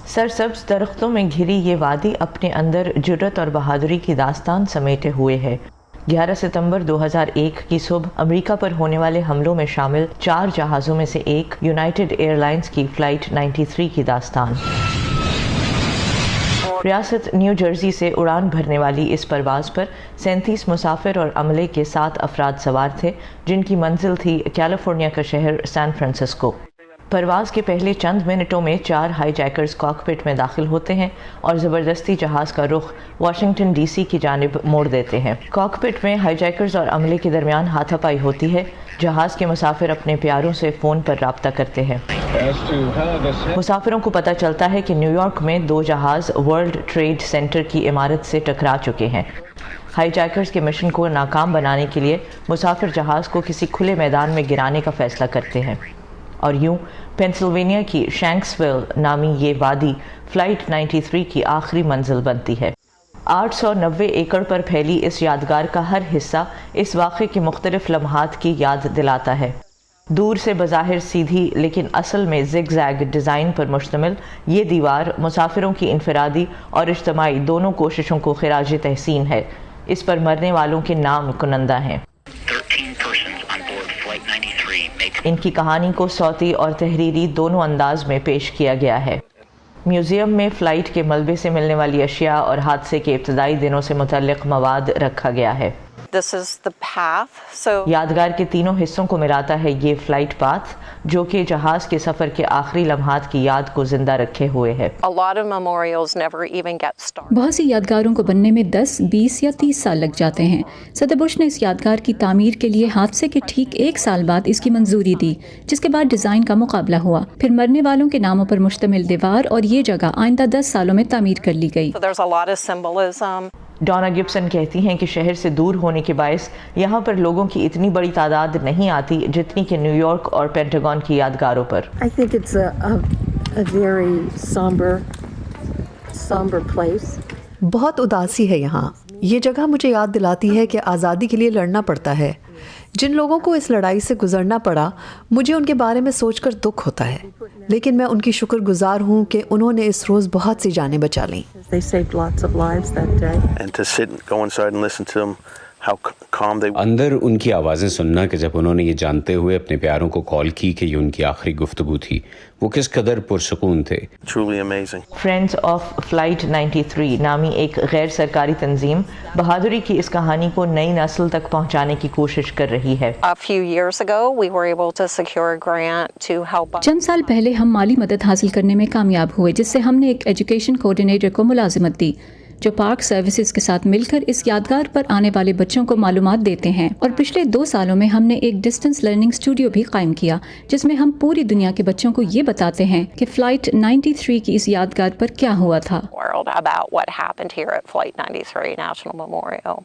सरसब्ज दरख्तों में घिरी ये वादी अपने अंदर जुर्रत और बहादुरी की दास्तान समेटे हुए है। 11 सितंबर 2001 की सुबह अमेरिका पर होने वाले हमलों में शामिल 4 जहाज़ों में से एक यूनाइटेड एयरलाइंस की फ़्लाइट 93 की दास्तान। रियासत न्यू जर्सी से उड़ान भरने वाली इस परवाज़ पर 37 मुसाफिर और अमले के 7 अफराद सवार थे, जिनकी मंजिल थी कैलिफोर्निया का शहर सैन फ्रांसिस्को। परवाज़ के पहले चंद मिनटों में 4 हाईजैकर्स कॉकपिट में दाखिल होते हैं और ज़बरदस्ती जहाज़ का रुख वाशिंगटन डीसी की जानिब मोड़ देते हैं। कॉकपिट में हाईजैकर्स और अमले के दरमियान हाथापाई होती है। जहाज़ के मुसाफिर अपने प्यारों से फ़ोन पर राब्ता करते हैं। मुसाफिरों को पता चलता है कि न्यूयॉर्क में 2 जहाज़ वर्ल्ड ट्रेड सेंटर की इमारत से टकरा चुके हैं। हाईजैकर्स के मिशन को नाकाम बनाने के लिए मुसाफिर जहाज़ को किसी खुले मैदान में गिराने का फ़ैसला करते हैं और यूं पेंसिल्वेनिया की शैंक्सविल नामी ये वादी फ़्लाइट 93 की आखिरी मंजिल बनती है। 890 एकड़ पर फैली इस यादगार का हर हिस्सा इस वाक़े के मुख्तलिफ लम्हात की याद दिलाता है। दूर से बज़ाहिर सीधी लेकिन असल में ज़िग-ज़ैग डिज़ाइन पर मुश्तमिल ये दीवार मुसाफिरों की इनफरादी और इज्तिमाई दोनों कोशिशों को ख़िराज तहसीन है। इस पर मरने वालों के नाम कुनंदा हैं। इनकी कहानी को सौती और तहरीरी दोनों अंदाज में पेश किया गया है। म्यूज़ियम में फ़्लाइट के मलबे से मिलने वाली अशिया और हादसे के इब्तदाई दिनों से मुतल्लिक़ मवाद रखा गया है। This is the path. So यादगार के तीनों हिस्सों को मिलाता है ये फ़्लाइट पाथ, जो कि जहाज़ के सफ़र के आखिरी लम्हात की याद को ज़िंदा रखे हुए है। a lot of memorials never even get started. बहुत सी यादगारों को बनने में 10, 20 या 30 साल लग जाते हैं। सदर बुश ने इस यादगार की तामीर के लिए हादसे के ठीक 1 साल बाद इसकी मंजूरी दी, जिसके बाद डिज़ाइन का मुकाबला हुआ। फिर मरने वालों के नामों पर मुश्तमिल दीवार और ये जगह आइंदा 10 सालों में तामीर कर ली गई। So there's a lot of symbolism. Donna Gibson कहती हैं कि शहर से दूर होने के बायस यहाँ पर लोगों की इतनी बड़ी तादाद नहीं आती जितनी कि न्यूयॉर्क और पेंटागन की यादगारों पर। I think it's a very somber place. बहुत उदासी है यहाँ। ये जगह मुझे याद दिलाती है कि आज़ादी के लिए लड़ना पड़ता है। जिन लोगों को इस लड़ाई से गुजरना पड़ा, मुझे उनके बारे में सोचकर दुख होता है, लेकिन मैं उनकी शुक्रगुजार हूँ कि उन्होंने इस रोज़ बहुत सी जानें बचा लीं। They saved lots of lives that day. And to sit and go inside and listen to them, how calm they were. अंदर उनकी आवाज़ें सुनना कि जब उन्होंने ये जानते हुए अपने प्यारों को कॉल की कि ये उनकी आखिरी गुफ्तगू थी, वो किस कदर पुरसुकून थे। Truly amazing. Friends of flight 93 नामी एक गैर सरकारी तंजीम बहादुरी की इस कहानी को नई नस्ल तक पहुँचाने की कोशिश कर रही है। A few years ago, we were able to secure a grant to help us. चंद साल पहले हम माली मदद हासिल करने में कामयाब हुए, जिससे हमने एक एजुकेशन कोऑर्डिनेटर को मुलाजिमत दी, जो पार्क सर्विसेज के साथ मिलकर इस यादगार पर आने वाले बच्चों को मालूमात देते हैं। और पिछले 2 सालों में हमने एक डिस्टेंस लर्निंग स्टूडियो भी कायम किया, जिसमें हम पूरी दुनिया के बच्चों को ये बताते हैं कि फ़्लाइट 93 की इस यादगार पर क्या हुआ था। World about what happened here at Flight 93 National Memorial.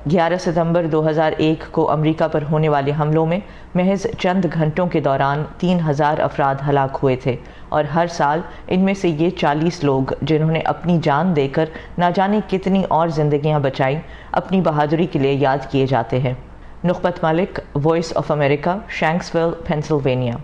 11 सितंबर 2001 को अमेरिका पर होने वाले हमलों में महज चंद घंटों के दौरान 3000 अफराद हलाक हुए थे और हर साल इनमें से ये 40 लोग, जिन्होंने अपनी जान देकर ना जाने कितनी और ज़िंदगियां बचाईं, अपनी बहादुरी के लिए याद किए जाते हैं। Nukbat Malik, voice of America, Shanksville, Pennsylvania.